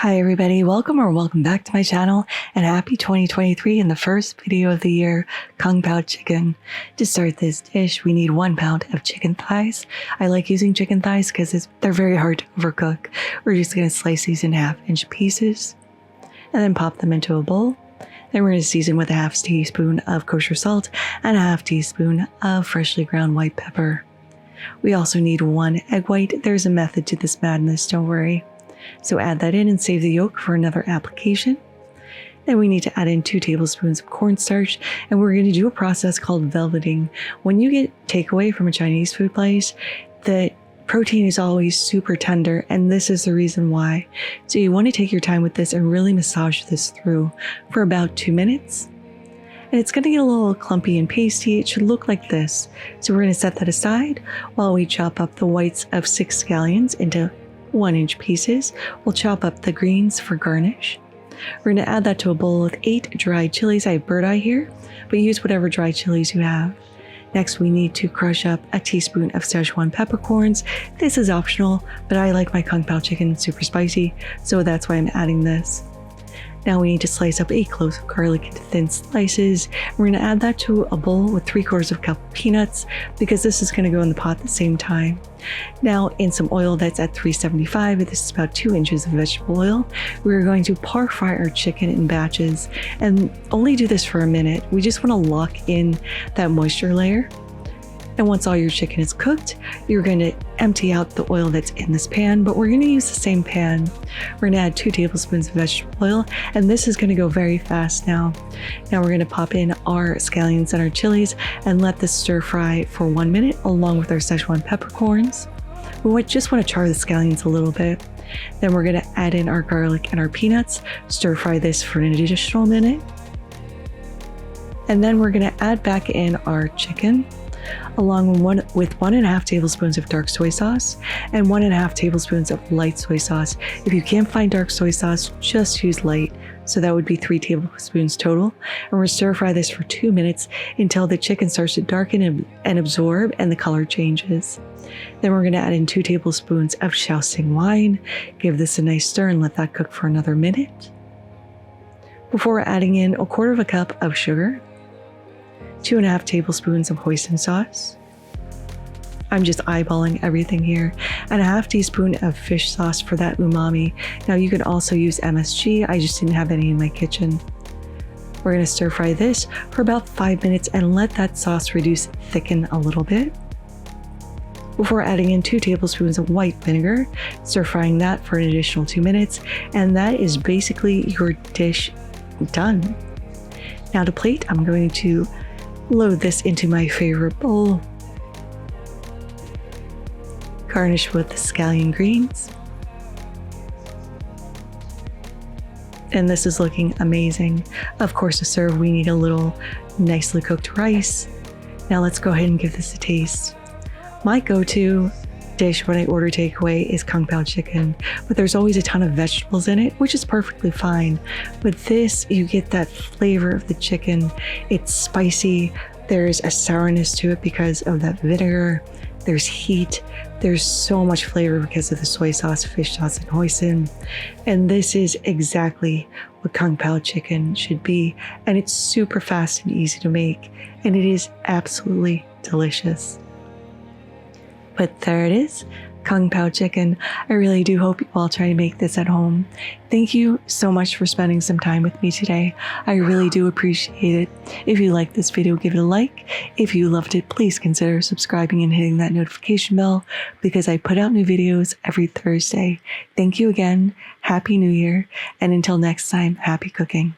Hi everybody, welcome back to my channel and happy 2023 in the first video of the year, Kung Pao Chicken. To start this dish, we need 1 pound of chicken thighs. I like using chicken thighs because they're very hard to overcook. We're just going to slice these in 1/2-inch pieces and then pop them into a bowl. Then we're going to season with 1/2 teaspoon of kosher salt and 1/2 teaspoon of freshly ground white pepper. We also need 1 egg white. There's a method to this madness, don't worry. So add that in and save the yolk for another application. Then we need to add in 2 tablespoons of cornstarch, and we're going to do a process called velveting. When you get takeaway from a Chinese food place, the protein is always super tender, and this is the reason why. So you want to take your time with this and really massage this through for about 2 minutes. And it's going to get a little clumpy and pasty. It should look like this. So we're going to set that aside while we chop up the whites of 6 scallions into 1-inch pieces. We'll chop up the greens for garnish. We're going to add that to a bowl with 8 dried chilies. I have bird eye here, but use whatever dried chilies you have. Next, we need to crush up a teaspoon of szechuan peppercorns. This is optional, but I like my Kung Pao chicken super spicy, so that's why I'm adding this. Now we need to slice up 8 cloves of garlic into thin slices. We're going to add that to a bowl with 3/4 cup of peanuts because this is going to go in the pot at the same time. Now in some oil that's at 375, this is about 2 inches of vegetable oil, we're going to par fry our chicken in batches and only do this for a minute. We just want to lock in that moisture layer. And once all your chicken is cooked, you're going to empty out the oil that's in this pan, but we're going to use the same pan. We're going to add 2 tablespoons of vegetable oil, and this is going to go very fast now. Now we're going to pop in our scallions and our chilies and let this stir fry for 1 minute along with our Szechuan peppercorns. We just want to char the scallions a little bit. Then we're going to add in our garlic and our peanuts, stir fry this for an additional minute. And then we're going to add back in our chicken, along with 1.5 tablespoons of dark soy sauce and 1.5 tablespoons of light soy sauce. If you can't find dark soy sauce, just use light. So that would be 3 tablespoons total. And we're stir fry this for 2 minutes until the chicken starts to darken and absorb and the color changes. Then we're going to add in 2 tablespoons of Shaoxing wine. Give this a nice stir and let that cook for another minute. Before adding in 1/4 cup of sugar, 2.5 tablespoons of hoisin sauce. I'm just eyeballing everything here. And 1/2 teaspoon of fish sauce for that umami. Now you can also use MSG. I just didn't have any in my kitchen. We're going to stir fry this for about 5 minutes and let that sauce thicken a little bit. Before adding in 2 tablespoons of white vinegar, stir frying that for an additional 2 minutes. And that is basically your dish done. Now to plate, I'm going to load this into my favorite bowl. Garnish with the scallion greens. And this is looking amazing. Of course, to serve, we need a little nicely cooked rice. Now let's go ahead and give this a taste. My go-to dish when I order takeaway is Kung Pao chicken, but there's always a ton of vegetables in it, which is perfectly fine. But this, you get that flavor of the chicken. It's spicy. There's a sourness to it because of that vinegar. There's heat. There's so much flavor because of the soy sauce, fish sauce, and hoisin. And this is exactly what Kung Pao chicken should be. And it's super fast and easy to make. And it is absolutely delicious. But there it is, Kung Pao chicken. I really do hope you all try to make this at home. Thank you so much for spending some time with me today. I really do appreciate it. If you liked this video, give it a like. If you loved it, please consider subscribing and hitting that notification bell because I put out new videos every Thursday. Thank you again. Happy New Year. And until next time, happy cooking.